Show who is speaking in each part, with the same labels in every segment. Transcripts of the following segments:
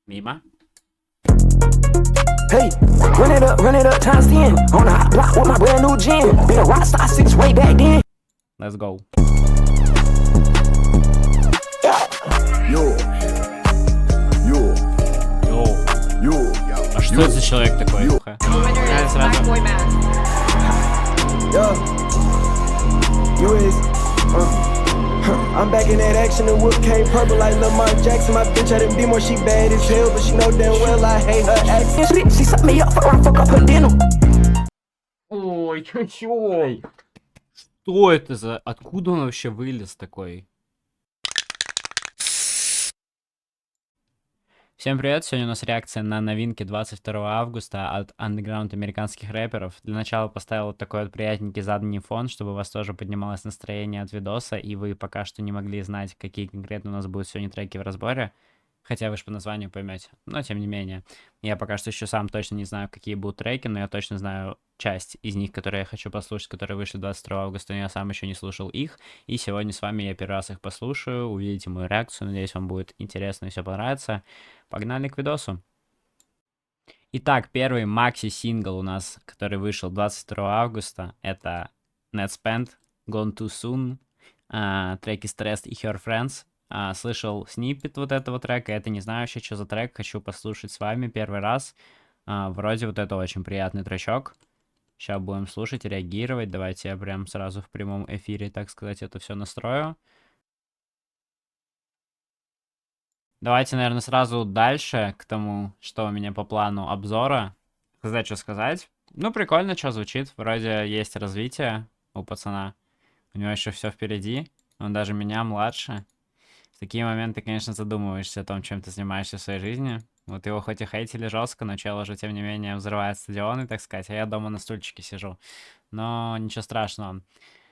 Speaker 1: Мимо.
Speaker 2: Hey, run it up times 10. On a hot block with my brand new gin. Been a rock star since way back then.
Speaker 1: Let's go.
Speaker 3: Йоу. Йоу.
Speaker 1: Йоу.
Speaker 3: Йоу.
Speaker 1: А что это за человек такой?
Speaker 3: Ю.
Speaker 1: Я сразу.
Speaker 2: Yeah. You is. I'm back in that action. The whip came purple like Lamar Jackson. My bitch had to be more. She bad as hell, but she know damn well I hate her accent. She sucked me up for I fuck up her dinner.
Speaker 1: Ой, чё? Что это за... Откуда он вообще вылез такой? Всем привет, сегодня у нас реакция на новинки 22 августа от андеграунд американских рэперов. Для начала поставил вот такой вот приятненький задний фон, чтобы у вас тоже поднималось настроение от видоса, и вы пока что не могли знать, какие конкретно у нас будут сегодня треки в разборе. Хотя вы же по названию поймете, но тем не менее. Я пока что еще сам точно не знаю, какие будут треки, но я точно знаю часть из них, которые я хочу послушать, которые вышли 22 августа, но я сам еще не слушал их. И сегодня с вами я первый раз их послушаю, увидите мою реакцию, надеюсь, вам будет интересно и все понравится. Погнали к видосу. Итак, первый макси-сингл у нас, который вышел 22 августа, это Netspend, Gone Too Soon, треки Stressed и Her Friends. Слышал сниппет вот этого трека, это не знаю вообще, что за трек, хочу послушать с вами первый раз. Вроде вот это очень приятный тречок. Сейчас будем слушать, реагировать. Давайте я прям сразу в прямом эфире, так сказать, это все настрою. Давайте, наверное, сразу дальше к тому, что у меня по плану обзора. Сказать, что сказать. Ну, прикольно, что звучит. Вроде есть развитие у пацана. У него еще все впереди. Он даже меня младше. В такие моменты, конечно, задумываешься о том, чем ты занимаешься в своей жизни. Вот его хоть и хейтили жестко, но чел уже, тем не менее, взрывает стадионы, так сказать, а я дома на стульчике сижу. Но ничего страшного.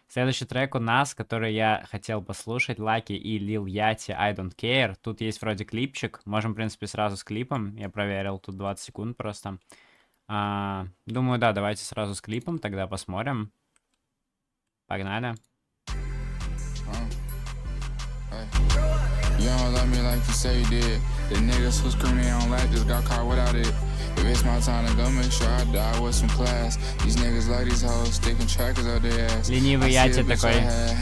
Speaker 1: Следующий трек у нас, который я хотел послушать, Lucky и Lil Yachty, I Don't Care. Тут есть вроде клипчик, можем, в принципе, сразу с клипом. Я проверил, тут 20 секунд просто. Думаю, да, давайте сразу с клипом, тогда посмотрим. Погнали.
Speaker 4: You don't love me like you say you did. The niggas who scream they don't like just got caught without it. If it's my time to go, make sure I die with some class. These niggas like these hoes sticking trackers up their ass.
Speaker 1: Ленивый Яти такой.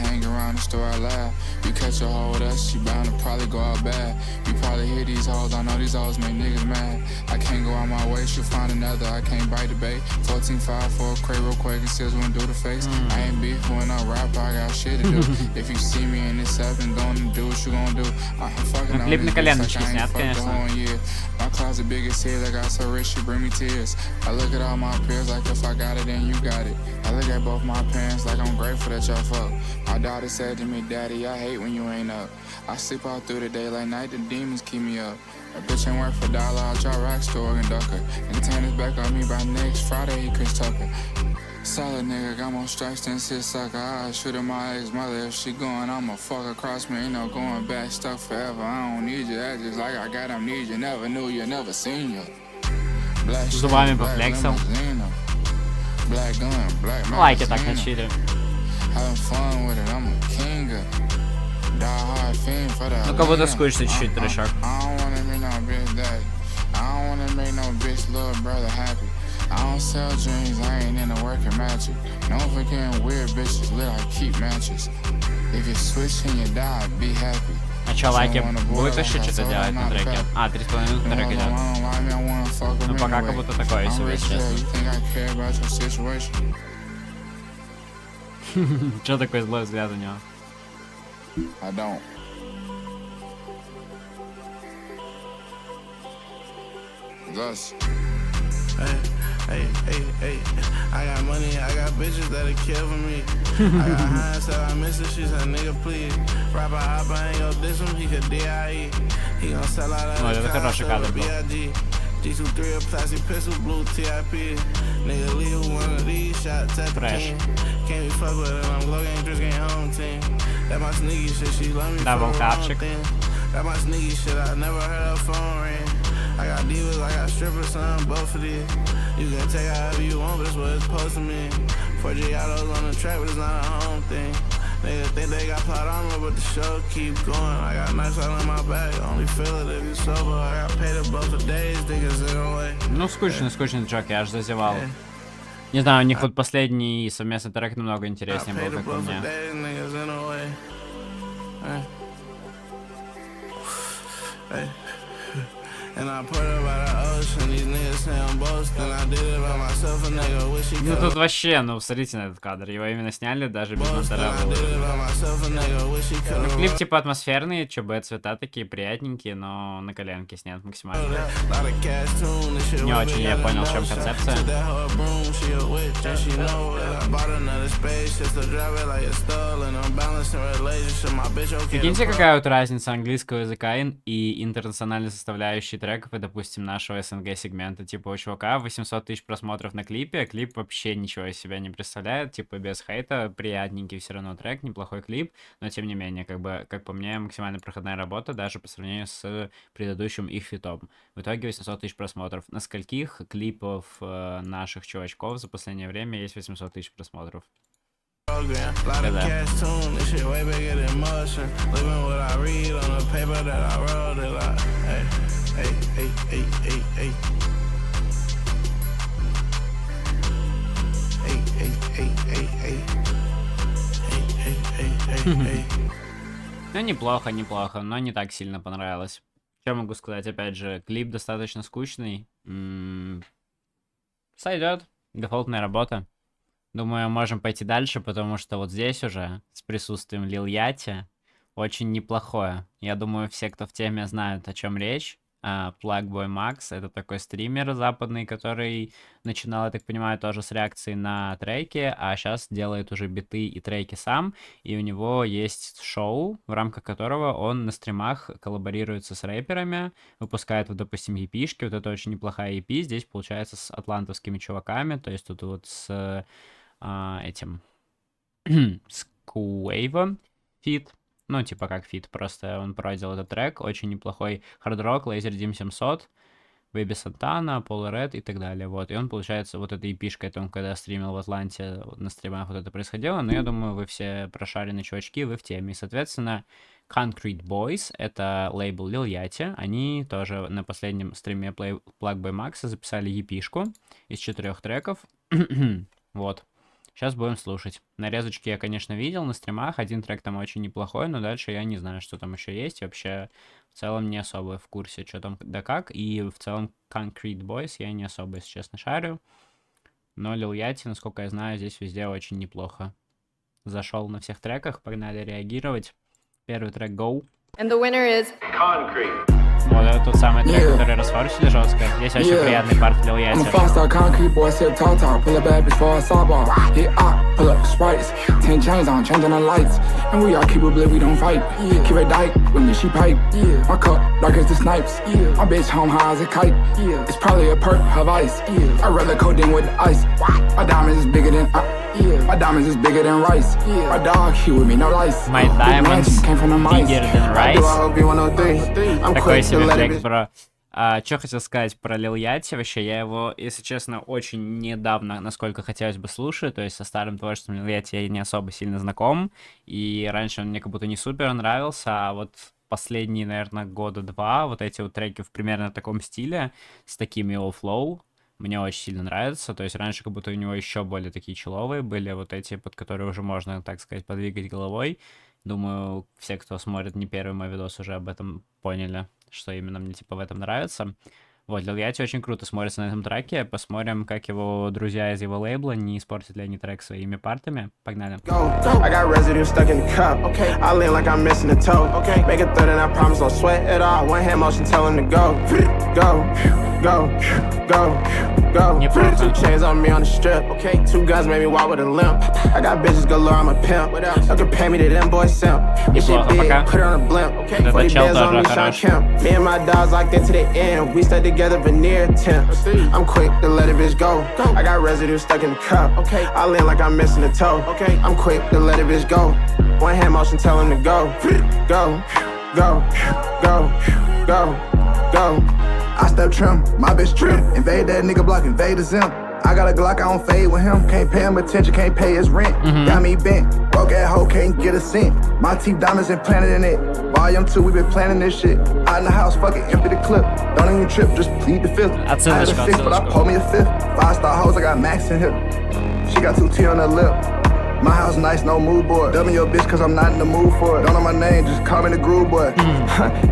Speaker 4: Hang around the store, I laugh. You catch a hoe with us, she bound to probably go out bad. You probably hear these hoes, I know these hoes make niggas mad. I can't go out my way, she'll find another, I can't bite the bait. 14-5 for a crate real quick and still wouldn't do the face. I ain't beef when I rap, I got shit to do. If you see me in this up and gonna do what you gonna do. I ain't fucking on
Speaker 1: Клип на
Speaker 4: this bitch
Speaker 1: коленочке
Speaker 4: like I
Speaker 1: снят,
Speaker 4: ain't fucked
Speaker 1: конечно.
Speaker 4: on years. My closet big as his, I got so rich, she bring me tears. I look at all my peers like if I got it, then you got it. I look at both my parents like I'm grateful that y'all fuck. My daughter said to me, Daddy, I hate when you ain't up. I sleep all through the day like night, the demons keep me up. A bitch ain't work for $1, I'll drop racks to Oregon Ducker. And turn his back on me by next Friday, he Chris Tucker. Solid nigga, got more stripes than shit sucker. I shoot at my ex-mother if she going, I'ma fuck across me. Ain't no going back, stuck forever. I don't need you, that's just like I got amnesia. Never knew you, never seen you. Black shit,
Speaker 1: Зубами
Speaker 4: black
Speaker 1: пофлексил.
Speaker 4: limousine, black gun, black
Speaker 1: Лайки так
Speaker 4: magazine.
Speaker 1: на чили.
Speaker 4: Having fun with it, I'm a king. Die hard fiend for the
Speaker 1: Ну, как будто
Speaker 4: lean.
Speaker 1: скучно чуть-чуть трешок.
Speaker 4: I don't wanna make no bitch daddy. I don't wanna make no bitch little brother happy. I don't sell dreams, I ain't into working magic. No forgetting weird bitches lit, I keep matches. If you switch and you die, be happy.
Speaker 1: А чё, Лайки будет еще что-то делать на треке? 3,5 минуты трек идет. Ну, пока как будто такое себе, честно. Чё такой злой взгляд у него?
Speaker 4: I don't. Thus.
Speaker 5: Hey, I got money, I got bitches that'll kill for me. I got high, said I miss her, she said, nigga, please. Rapper hop, I ain't gon' diss him, he could DIE. He gon' sell out of
Speaker 1: это хороший кадр был.
Speaker 5: B.I.G. G23, a plastic pistol, blue TIP. Nigga, leave one of these shots at the king. Can't be fuck with it, I'm glow gang, Driss gang home team. That my sneaky shit, she love me
Speaker 1: Double
Speaker 5: for
Speaker 1: capture.
Speaker 5: That my sneaky shit, I never heard her phone ring. I got divas, I got strippers, son, both of these. You can take however you want, but it's what it's supposed to mean. 4 Giottos on the track, but it's not a home thing. Niggas think they got plot armor, but the show keep going. I got nice all in my bag, only feel it if you sober. I got paid up both for days, niggas in a way.
Speaker 1: Ну, скучный трек, я аж зазевал. Не знаю, у них вот последний совместный трек намного интереснее был, как по мне. Ну тут вообще, ну смотрите на этот кадр, его именно сняли даже без монтажа. Ну, клип типа атмосферный, ЧБ цвета такие приятненькие, но на коленке снят максимально. Не очень я понял, в чем концепция. Прикиньте, какая вот разница английского языка и интернациональной составляющей треков и, допустим, нашего СНГ-сегмента. Типа у чувака 800 тысяч просмотров на клипе, а клип вообще ничего из себя не представляет, типа без хейта, приятненький все равно трек, неплохой клип, но тем не менее, как по мне, максимально проходная работа, даже по сравнению с предыдущим их фитом. В итоге 800 тысяч просмотров. На скольких клипов наших чувачков за последнее время есть 800 тысяч просмотров? Ну, неплохо, но не так сильно понравилось. Что могу сказать? Опять же, клип достаточно скучный. Сойдет. Дефолтная работа. Думаю, можем пойти дальше, потому что вот здесь уже с присутствием Lil Yachty очень неплохое. Я думаю, все, кто в теме, знают, о чем речь. Plagueboy Max — это такой стример западный, который начинал, я так понимаю, тоже с реакции на треки, а сейчас делает уже биты и треки сам, и у него есть шоу, в рамках которого он на стримах коллаборируется с рэперами, выпускает, вот, допустим, EP-шки, вот это очень неплохая EP, здесь, получается, с атлантовскими чуваками, то есть тут вот с этим, с Quavo фит. Ну, типа как фит, просто он продал этот трек, очень неплохой хард-рок, Laser Dim 700, Baby Santana, Polar Red и так далее, вот. И он, получается, вот этой EP-шкой, это он когда стримил в Атланте, на стримах вот это происходило, но я думаю, вы все прошаренные чувачки, вы в теме. И, соответственно, Concrete Boys, это лейбл Lil Yachty, они тоже на последнем стриме Plagueboy Max записали EP-шку из 4 треков, вот. Сейчас будем слушать. Нарезочки я, конечно, видел на стримах. Один трек там очень неплохой, но дальше я не знаю, что там еще есть. Вообще, в целом, не особо в курсе, что там да как. И в целом, Concrete Boys я не особо, если честно, шарю. Но Lil Yachty, насколько я знаю, здесь везде очень неплохо. Зашел на всех треках, погнали реагировать. Первый трек Go.
Speaker 6: And the winner is
Speaker 3: Concrete.
Speaker 1: Вот это тот самый трек, который расфорсили жестко. Здесь очень приятный парт Lil
Speaker 7: I'm a
Speaker 1: Yachty.
Speaker 7: five-star concrete boy, sip tall talk, pull up bad bitch for a sidebar. Hit up, pull up Sprites, 10 chains on, changing the lights. And we all keep it lit, we don't fight. Keep it dyke, with me she pipe. My cup, dark as the snipes. My bitch home high as a kite. It's probably a perk of ice. I rather codeine with ice. My diamonds is bigger than my diamonds is bigger than rice. My dog, he with me, no lice.
Speaker 1: My diamonds
Speaker 7: came from the mice.
Speaker 1: bigger than rice.
Speaker 7: I'm
Speaker 1: Такой
Speaker 7: quick to
Speaker 1: себе
Speaker 7: let
Speaker 1: трек
Speaker 7: it
Speaker 1: про... что хотел сказать про Lil Yachty, вообще, я его, если честно, очень недавно, насколько хотелось бы, слушаю, то есть со старым творчеством Lil Yachty я не особо сильно знаком, и раньше он мне как будто не супер нравился, а вот последние, наверное, года два, вот эти вот треки в примерно таком стиле, с таким его флоу, мне очень сильно нравится, то есть раньше как будто у него еще более такие человые были, вот эти, под которые уже можно, так сказать, подвигать головой. Думаю, все, кто смотрит не первый мой видос, уже об этом поняли, что именно мне типа в этом нравится. Вот, Lil Yachty очень круто смотрится на этом треке. Посмотрим, как его друзья из его лейбла, не испортят ли они трек своими партами. Погнали.
Speaker 2: I got residue stuck in the cup. Okay. I lean like I'm missing a toe. Okay. Make a third and I promise don't sweat at all. One hand motion tell him to go. Go, go, go, go. Two chains on me on the strip. Okay. 2 guns made me walk with a limp. I got bitches galore, I'm a pimp. What else? You can pay me to them boys simp. This shit big, put it on a blimp. Okay. 40 bands on me, Sean Kemp. Me and my dogs locked into the end. We stuck together veneer attempts. I'm quick to let a bitch go. I got residue stuck in the cup. Okay. I lean like I'm missing a toe. Okay. I'm quick to let a bitch go. One hand motion tell him to go. Go, go, go, go, go.
Speaker 8: I step trim, my bitch trim. Invade that nigga block, invade the zim.
Speaker 3: I got a Glock, I don't fade with him. Can't pay him attention, can't pay his rent. Got me bent, broke that hoe, can't get a cent. My teeth diamonds implanted in it. Volume 2, we been planning this shit. Out in the house, fuck it, empty the clip. Don't even trip, just plead the fifth. I had a
Speaker 1: Отсылочка,
Speaker 3: 6, but I
Speaker 1: отсылочка.
Speaker 3: pulled me a 5th. 5-star hoes, I got max in here. She got 2 T on her lip. My house nice, no mood board. Dubbing your bitch cause I'm not in the mood for it. Don't know my name, just call me the groove boy.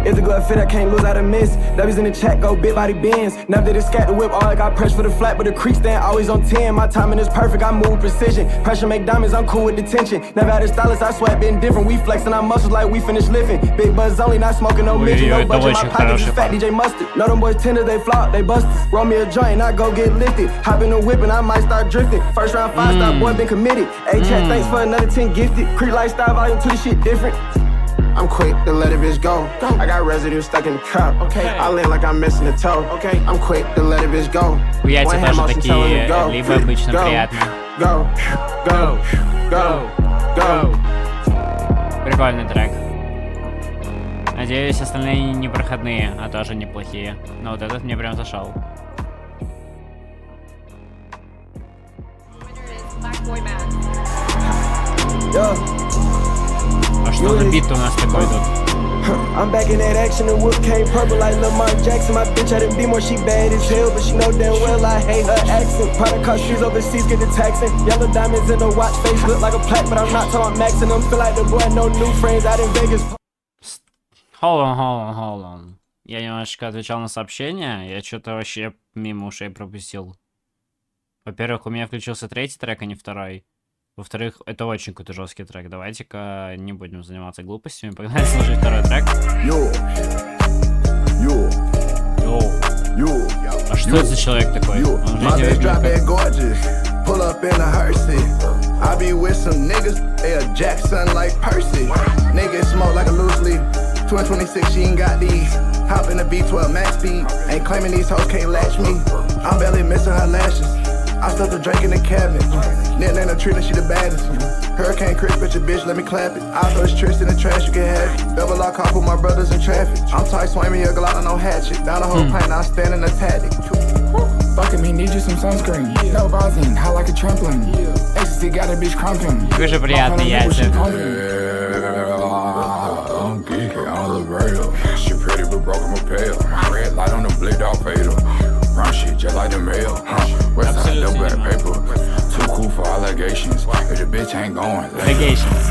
Speaker 2: It's a good fit, I can't lose out of miss. W's in the chat, go big body bends. Never did a scat the whip, all I got press for the flat, but the crease stand always on 10. My timing is perfect, I move precision. Pressure make diamonds, I'm cool with the tension. Never had a stylist, I swear been different. We flexing our muscles like we finished lifting. Big buzz only, not smoking no midget. No
Speaker 1: это
Speaker 2: budget, my
Speaker 1: очень
Speaker 2: pockets is
Speaker 1: хороший
Speaker 2: fat,
Speaker 1: парень.
Speaker 2: DJ Mustard. Know them boys tender, they flop, they busted. Roll me a joint, I go get lifted. Hop in the whip and I might start drifting. First round 5-star, boy been committed. A-chat, thanks for another 10 gifted. Creek lifestyle, volume 2, this shit different.
Speaker 5: I'm quick to let a bitch go. I got residue stuck in the cup. Okay. I lean like I'm missing a toe. Okay. I'm quick to let a bitch go.
Speaker 1: Яйца
Speaker 5: One hand
Speaker 1: тоже
Speaker 5: motion telling
Speaker 1: такие,
Speaker 5: me go.
Speaker 1: либо обычно
Speaker 5: Go.
Speaker 1: приятные.
Speaker 5: Go. Go. Go. Go.
Speaker 1: Прикольный трек. Надеюсь, остальные не проходные, а тоже неплохие. Но вот этот мне прям зашел.
Speaker 2: Yeah.
Speaker 1: А что за бит у нас такой тут?
Speaker 2: I'm back in that action, the whip came purple like Lamar Jackson. My bitch, I didn't be more, she bad as hell, but she know damn well I hate her accent. Product cost streets overseas, get the taxing. Yellow diamonds in the watch face, look like a plaque, but I'm not talking maxing them. Feel like the boy, no new friends out in Vegas.
Speaker 1: Hold on. Я немножечко отвечал на сообщения, я что-то вообще мимо ушей пропустил. Во-первых, у меня включился третий трек, а не второй. Во-вторых, это очень какой-то жесткий трек. Давайте-ка не будем заниматься глупостями. Погнали слушать второй трек.
Speaker 3: Yo.
Speaker 1: Йоу. А что это за человек такой?
Speaker 3: You,
Speaker 1: Он
Speaker 3: my
Speaker 1: же
Speaker 3: bitch drop
Speaker 1: как-
Speaker 3: it gorgeous. Pull up in a hearse. I be with some niggas, they a Jackson like Percy. Niggas smoke like a loose leaf. 226, she ain't got these. Hop in the B12 max speed. Ain't claiming these hoes can't latch me. I'm barely missing her lashes. I stuffed a drink in the cabinet. Nickname her Trina, she the baddest. Hurricane Chris, bitch, your bitch, let me clap it. I throw this tricks in the trash, you can have it. Double lock off with my brothers in traffic. I'm tight, swing me a Glock, no hatchet. Down the whole plane, I stand in the tactic.
Speaker 7: Fucking me, need you some sunscreen. No Vaseline, high like a trampoline. Ecstasy got a bitch crumpling.
Speaker 1: Тоже приятные яйца.
Speaker 6: I'm geeky, I don't look real. She pretty but broken my pale. Red light on the blade, dog fatal. Run shit just like the mail. West side, double back paper. Too cool for allegations. If the bitch ain't going,
Speaker 1: Allegations.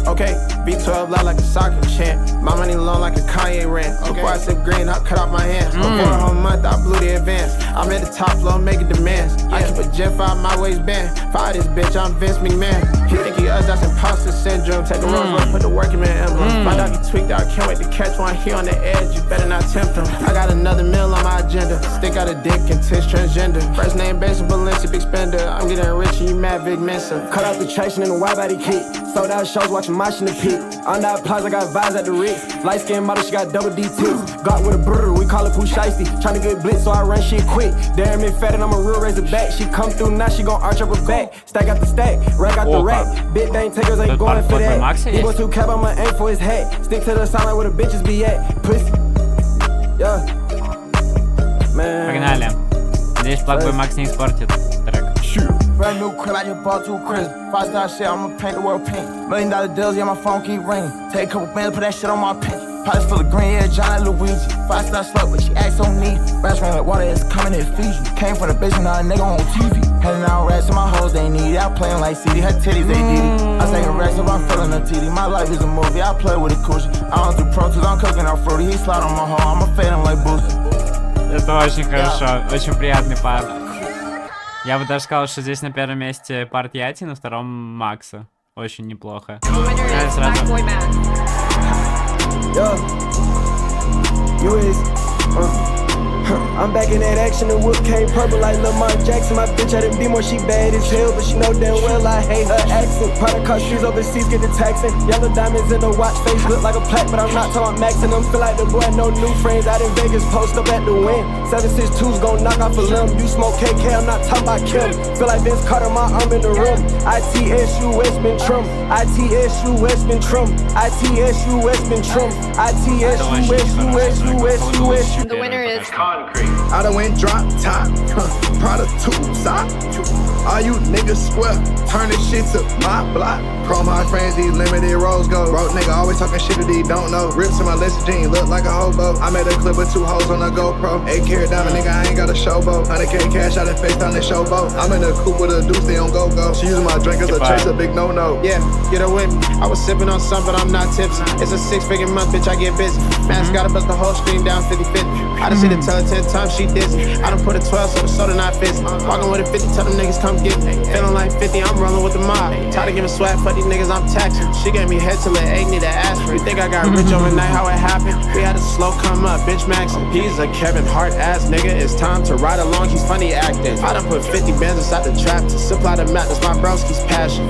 Speaker 5: Okay, B12 loud like a soccer champ. My money long like a Kanye rant. Before I sip green, I cut off my hands. Before a whole month, I blew the advance. I'm at the top floor making demands. I keep a Gen 5 my waistband. Fire this bitch, I'm Vince McMahon. He think he us, that's imposter syndrome. Take a Rolls Royce, put the working man emblem. My dog he tweaked out, can't wait to catch one. He on the edge, you better not tempt him. I got another meal on my agenda. Stick out a dick and tits transgender. First name Benson Valencia, big spender. I'm getting rich and you mad, big Mensa.
Speaker 2: Cut out the traction in the wide body kick. Sold out shows, watching my in the peak. On that plaza, got vibes at the Ritz. Light skin model, she got double D tips. Got with a brr, we call it Pooh Shiesty. Tryna get blitz, so I run shit quick. Damn it fat and I'm a real razor back. She come through now, she gon' arch up her back. Stack out the stack, rack out the rack. Big bang takers ain't going for that. He was too cap, I'ma aim for his head. Stick to the sound where the bitches be at. Pussy. Yeah. Man.
Speaker 1: Погнали. Надеюсь, Blackboy Max не испортит трек.
Speaker 5: Brand new crib, I just bought 2 cribs. 5-star shit, I'ma paint the world pink. $1 million deals, yeah, my phone keep ringing. Take a couple minutes, put that shit on my pin. Pockets full of green, yeah, Johnny Luigi. 5-star slut, but she acts so neat. Rats ran like water, it's coming in Fiji. Came from the basement, now a nigga on TV. Handing out rats to my hoes, they need it. I playing like CD, her titties, they did it. I taking racks if I'm feeling a TD. My life is a movie, I play with a cushion. I don't do Pro Tools, I'm cooking out fruity. He slide on my hoe, I'ma fade him like Boosie.
Speaker 1: Это очень хорошо, очень приятный пар. Я бы даже сказал, что здесь на первом месте парт Яти, на втором Макса. Очень неплохо. Сразу.
Speaker 2: Yeah. You is. I'm back in that action, the whip came purple like Lamar Jackson. My bitch, I didn't be more, she bad as hell, but she know damn well I hate her accent. Product cost streets overseas, get the taxing. Yellow diamonds in the watch face, look like a plaque, but I'm not talking maxing them. Feel like the boy, no new friends out in Vegas, post up at the win. 762's gon' knock off a limb. You smoke KK, I'm not talking about Kim. Feel like Vince Carter, my arm in the room. ITSUS been trim. ITSUS been trim. ITSUS been trim. ITSUS.
Speaker 8: The winner is
Speaker 1: пока что.
Speaker 3: I done went drop top, Prada tube sock. All you niggas square, turn this shit to my block. Chrome hard friends, these limited rose gold. Broke nigga always talking shit that he don't know. Rips in my list jean, look like a hobo. I made a clip with 2 hoes on a GoPro. 8 carat diamond, nigga, I ain't got a showboat. 100K cash out and face on the showboat. I'm in a coupe with a deuce, they on go-go. She using my drink as a chase, a big no-no.
Speaker 8: Yeah, get her with me. I was sipping on some, but I'm not tipsy. It's a 6-figure month, bitch, I get busy. Mask gotta bust the whole screen down 50-50. I done seen it tell her 10 times, she dizzy. I done put a 12, so the soda not fizzy. Walking with a 50, tell them niggas come get me. Feeling like 50, I'm rolling with the mob. Tired of giving swag for these niggas, I'm taxing. She gave me head till it ain't need to ask for. You think I got rich overnight, how it happened? We had a slow come up, bitch Max. He's a Kevin Hart ass nigga. It's time to ride along, he's funny acting. I done put 50 bands inside the trap to supply the mat, that's my broski's passion.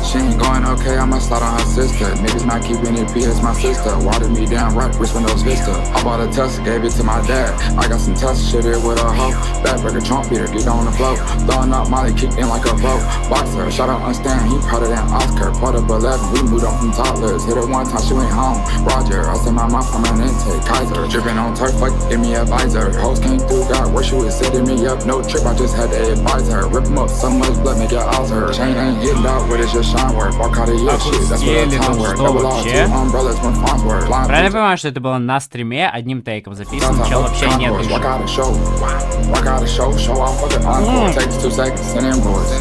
Speaker 6: She ain't going okay, I'ma slide on her sister. Niggas not keeping it PS, my sister. Watered me down right, wrist windows vista. I bought a Tesla, gave it to my dad. I got some Tesla shit here with a hoe. Backbreaker, Trump beater, get on the floor. Throwing up Molly, kicked in like a vote. Boxer, shout out Unstand, he prouder than Oscar. Part of 11, we moved on from toddlers. Hit her one time, she went home. Roger, I sent my mom from an intake. Kaiser, dripping on turf, fuck, give me a visor. Hoes came through, got where she was setting me up. No trip, I just had to advise her. Rip 'em up, so much blood, make it alter. Chain ain't hitting out, what is your shine work? Walk out of your shit, that's what I time work. Double R, 2 umbrellas, 1 farms work.
Speaker 1: Правильно я понимаю, что это было на стриме, одним тейком записано, чел вообще нет уже.
Speaker 6: Walk out a show, show off fucking encore. Takes 2 seconds, send invoice.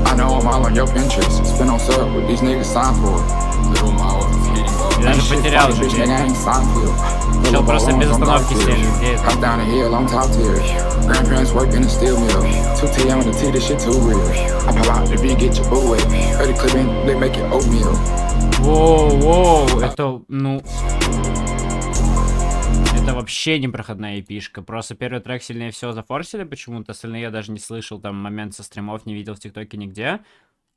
Speaker 6: I know I'm all on your Pinterest. Spin on sub, what these niggas sign for. Little mouth,
Speaker 1: Я даже потерял уже. Чел просто без остановки сели. Где это?
Speaker 6: Hop down the hill, I'm top tier. Grandparents work in a steel mill. 2T on the T, this shit too real. I pop out the beat, get your boo wet. Heard the clip in, they make it oatmeal.
Speaker 1: Воу, это, ну... Это вообще непроходная эпишка. Просто первый трек сильнее всего зафорсили почему-то. Остальные я даже не слышал, там момент со стримов не видел в ТикТоке нигде.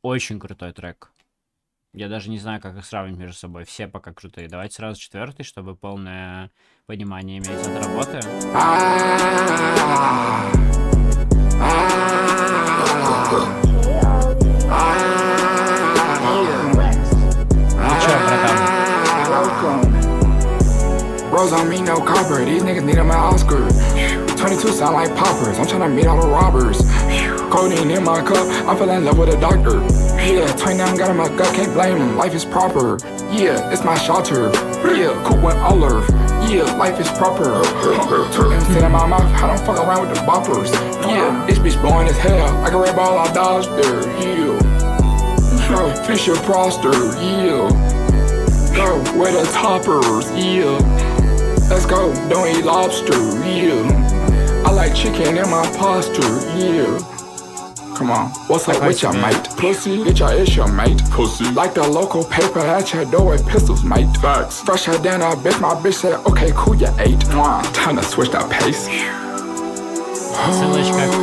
Speaker 1: Очень крутой трек. Я даже не знаю, как их сравнить между собой. Все пока крутые. Давайте сразу 4-й, чтобы полное понимание иметь от работы. Ну чё, братан?
Speaker 7: Rose on me, no copper. These niggas need 'em an Oscar. 22 sound like poppers. I'm tryna meet all the robbers. Codeine in my cup. I fell in love with a doctor. Yeah, 29 got in my gut. Can't blame him. Life is proper. Yeah, it's my shelter. Yeah, cool went all earth. Yeah, life is proper. Instead of my mouth, I don't fuck around with the boppers. Yeah, this bitch boring as hell. I can rap all I dodged there. Yeah, fish your proster. Yeah. Go where the toppers, yeah. Let's go, don't eat lobster, yeah. I like chicken in my posture, yeah. Come on, what's up with your mate? Pussy, bitch, it's your mate. Pussy, like the local paper at your door with pistols, mate. Facts. Fresher than a bitch, my bitch said, okay, cool, you ate. Time to switch that pace.
Speaker 1: Ссылочка к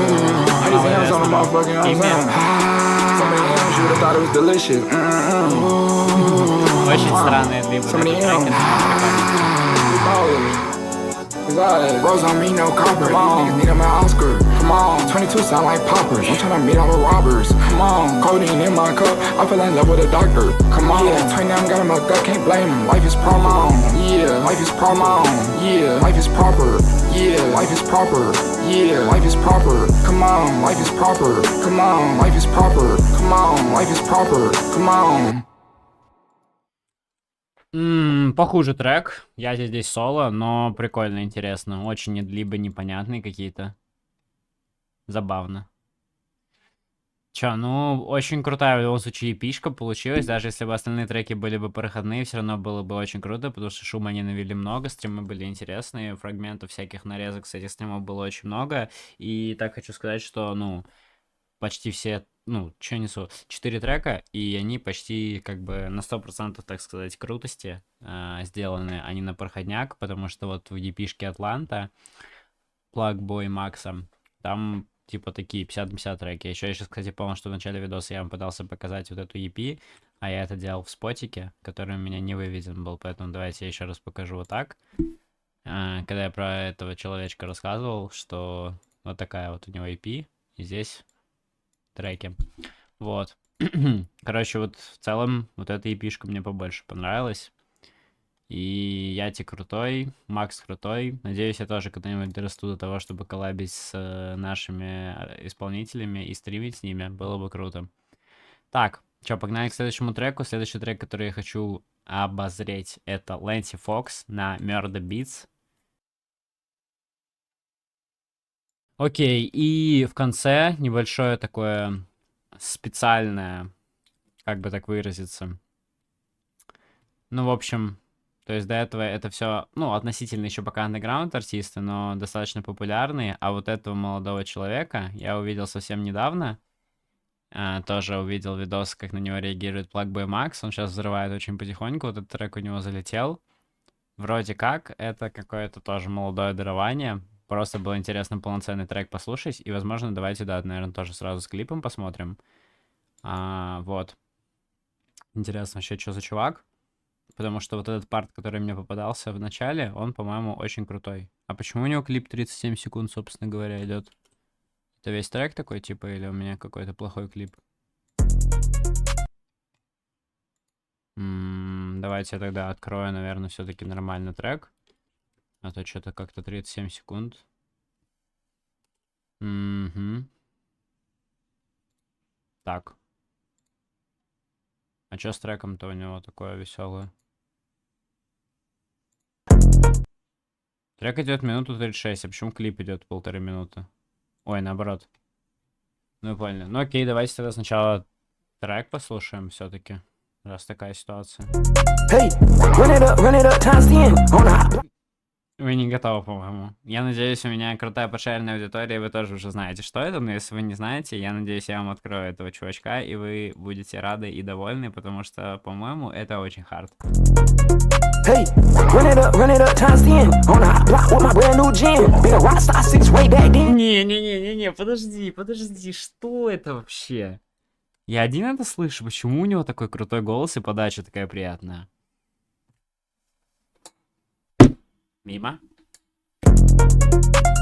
Speaker 7: You would've thought it was delicious.
Speaker 1: очень странные длинные треки.
Speaker 7: Rose on me, no copper. These niggas need 'em an Oscar. Come on, 22 sound like poppers. I'm tryna meet all the robbers. Come on, codeine in my cup. I fell in love with a doctor. Come on, yeah, 29 got in my gut. Can't blame him. Life is proper. Yeah, life is proper. Yeah, life is proper. Yeah, life is proper. Yeah, life is proper. Come on, life is proper. Come on, life is proper. Come on, life is proper. Come on.
Speaker 1: Похуже трек. Я здесь соло, но прикольно, интересно. Очень либо непонятные какие-то. Забавно. Чё, ну, очень крутая в любом случае эпишка получилась. Даже если бы остальные треки были бы проходные, все равно было бы очень круто, потому что шума они навели много, стримы были интересные, фрагментов всяких нарезок с этих стримов было очень много. И так хочу сказать, что, ну, почти все, ну, чё несу, 4 трека, и они почти, как бы, на 100%, так сказать, крутости сделаны, а не на проходняк, потому что вот в EP-шке Атланта, Плагбой Макса, там типа такие 50 на 50 треки. Еще я сейчас, кстати, помню, что в начале видоса я вам пытался показать вот эту EP, а я это делал в спотике, который у меня не выведен был, поэтому давайте я еще раз покажу вот так. Когда я про этого человечка рассказывал, что вот такая вот у него EP, и здесь треки. Вот. Короче, вот в целом вот эта EP-шка мне побольше понравилась. И Яти крутой, Макс крутой. Надеюсь, я тоже когда-нибудь дорасту до того, чтобы коллабить с нашими исполнителями и стримить с ними. Было бы круто. Так, что, погнали к следующему треку. Следующий трек, который я хочу обозреть, это Лэнси Фокс на Murder Beats. Окей, и в конце небольшое такое специальное, как бы так выразиться. Ну, в общем, то есть до этого это все, ну, относительно еще пока андеграунд артисты, но достаточно популярные. А вот этого молодого человека я увидел совсем недавно. Тоже увидел видос, как на него реагирует Blackboy Max. Он сейчас взрывает очень потихоньку. Вот этот трек у него залетел. Вроде как, это какое-то тоже молодое дарование. Просто было интересно полноценный трек послушать. И, возможно, давайте, да, наверное, тоже сразу с клипом посмотрим. Вот. Интересно вообще, что за чувак. Потому что вот этот парт, который мне попадался в начале, он, по-моему, очень крутой. А почему у него клип 37 секунд, собственно говоря, идет? Это весь трек такой, типа, или у меня какой-то плохой клип? Давайте я тогда открою, наверное, все-таки нормальный трек. А то что-то как-то 37 секунд. Так. А что с треком-то у него такое веселое? Трек идет минуту 36, а почему клип идет 1,5 минуты? Ой, наоборот. Ну, поняли. Ну, окей, давайте тогда сначала трек послушаем все-таки, раз такая ситуация.
Speaker 2: Hey, run it up, times 10 on a
Speaker 1: Вы не готовы, по-моему. Я надеюсь, у меня крутая пошаренная аудитория, и вы тоже уже знаете, что это. Но если вы не знаете, я надеюсь, я вам открою этого чувачка, и вы будете рады и довольны, потому что, по-моему, это очень хард.
Speaker 2: Hey, run it up, times 10 on a block with my brand new gym. Been a rockstar since way back then.
Speaker 1: Не-не-не-не-не, подожди, что это вообще? Я один это слышу, почему у него такой крутой голос и подача такая приятная? Мимо.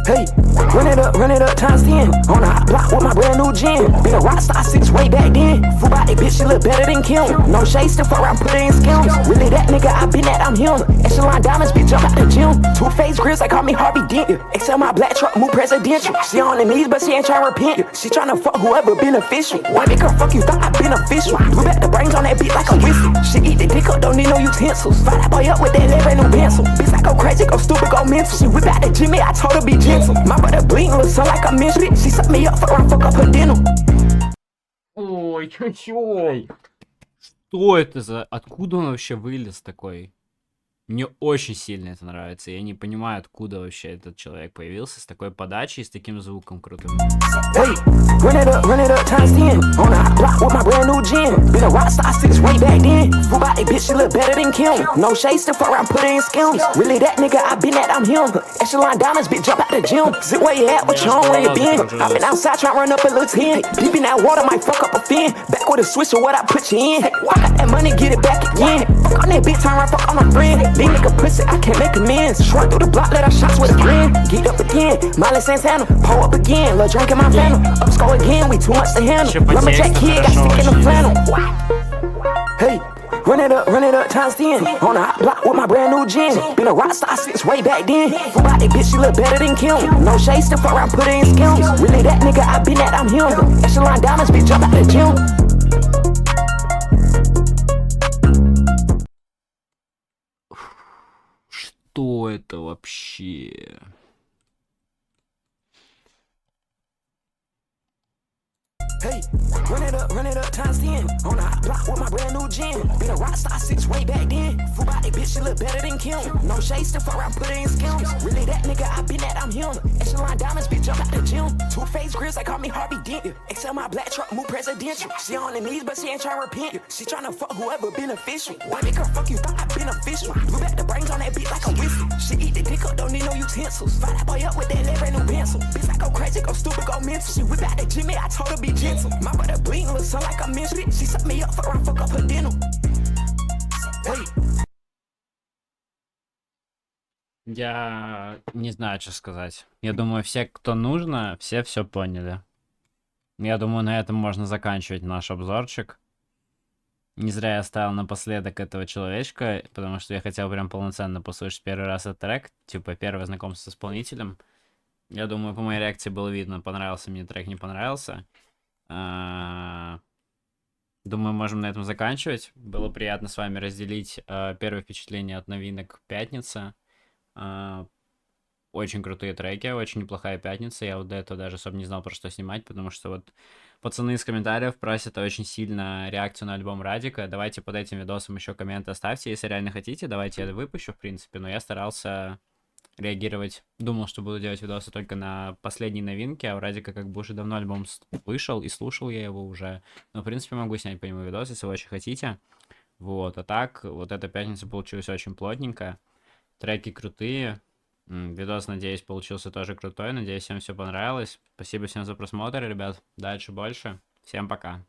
Speaker 2: Hey, run it up, times 10 on a block with my brand new gym. Been a rockstar since way back then. Full body bitch, she look better than Kim. No shade, still fuck around, put her in skims. Really that nigga, I been that, I'm him. Echelon diamonds, bitch, jump out the gym. Two-faced grills, they call me Harvey Dent. Excel my black truck, move presidential. She on her knees, but she ain't tryna repent. She tryna fuck whoever beneficial. Why make her fuck you, thought I beneficial. Blew back the brains on that beat like a whistle. She eat the dick up, don't need no utensils. Fire that boy up with that lead brand new pencil. Bitch, I go crazy, go stupid, go mental. She whip out the Jimmy, I told her be gentle. My brother bleeding, look so like a mystery. She suck me up, fuck around, fuck up her dinner.
Speaker 1: Ой, чё? Что это за... Откуда он вообще вылез такой? Мне очень сильно это нравится. Я не понимаю, откуда вообще этот человек появился с такой подачей и с таким звуком крутым.
Speaker 2: Hey, run it up, times 10 on a block with my brand new gym. Been a rockstar since way back then. Full body bitch, she look better than Kim. No shade, still fuck around, put her in skims. Really that nigga, I been that, I'm him. Echelon diamonds, bitch, jump out the gym. Zip where you at, what you on, where you been? I been outside trying to run up a little 10. Deep in that water, might fuck up a fin. Back with a switch or what I put you in. I got that money, get it back again. Fuck on that bitch, turn around, fuck on my friend. These nigga pussy, I can't make amends. Run through the block, let her shots with a grin. Geeked up again, Miley Santana. Pull up again, little drink in my phantom. Upscore again, we too much to handle. Lumberjack kid, got stick in the flannel. Hey, run it up, times 10 on a hot block with my brand new gym. Been a rockstar since way back then. Full body bitch, she look better than Kim. No shade, still fuck around, put her in skims. Really that nigga, I been that, I'm him. Echelon diamonds, bitch, jump out the gym.
Speaker 1: Что это вообще?
Speaker 2: Hey, run it up, times 10 on a hot block with my brand new gym. Been a rockstar since way back then. Full body bitch, she look better than Kim. No shade, still fuck around, put her in skims. Really that nigga, I been that, I'm him. Echelon diamonds, bitch, jump out the gym. Two-faced grills, they call me Harvey Dent. Excel my black truck, move presidential. She on her knees, but she ain't tryna repent. She tryna fuck whoever beneficial. Why make her fuck you, thought I beneficial. Blew back the brains on that beat like a whistle. She eat the dick up, don't need no utensils. Fire that boy up with that lead brand new pencil. Bitch, I go crazy, go stupid, go mental. She whip out the Jimmy, I told her be gentle. My brother bleeding, look so like a mystery. She suck me up, fuck around, fuck up her dinner. Hey.
Speaker 1: Я не знаю, что сказать. Я думаю, все, кто нужно, все поняли. Я думаю, на этом можно заканчивать наш обзорчик. Не зря я оставил напоследок этого человечка, потому что я хотел прям полноценно послушать первый раз этот трек, типа первое знакомство с исполнителем. Я думаю, по моей реакции было видно, понравился мне трек, не понравился. Думаю, можем на этом заканчивать. Было приятно с вами разделить первые впечатления от новинок пятницы. Очень крутые треки, очень неплохая пятница. Я вот до этого даже особо не знал, про что снимать, потому что вот пацаны из комментариев просят очень сильно реакцию на альбом Радика. Давайте под этим видосом еще комменты оставьте, если реально хотите. Давайте я выпущу, в принципе, но я старался реагировать. Думал, что буду делать видосы только на последние новинки, а у Радика как бы уже давно альбом вышел, и слушал я его уже. Но, в принципе, могу снять по нему видос, если вы очень хотите. Вот, а так, вот эта пятница получилась очень плотненькая. Треки крутые. Видос, надеюсь, получился тоже крутой. Надеюсь, всем все понравилось. Спасибо всем за просмотр, ребят. Дальше больше. Всем пока.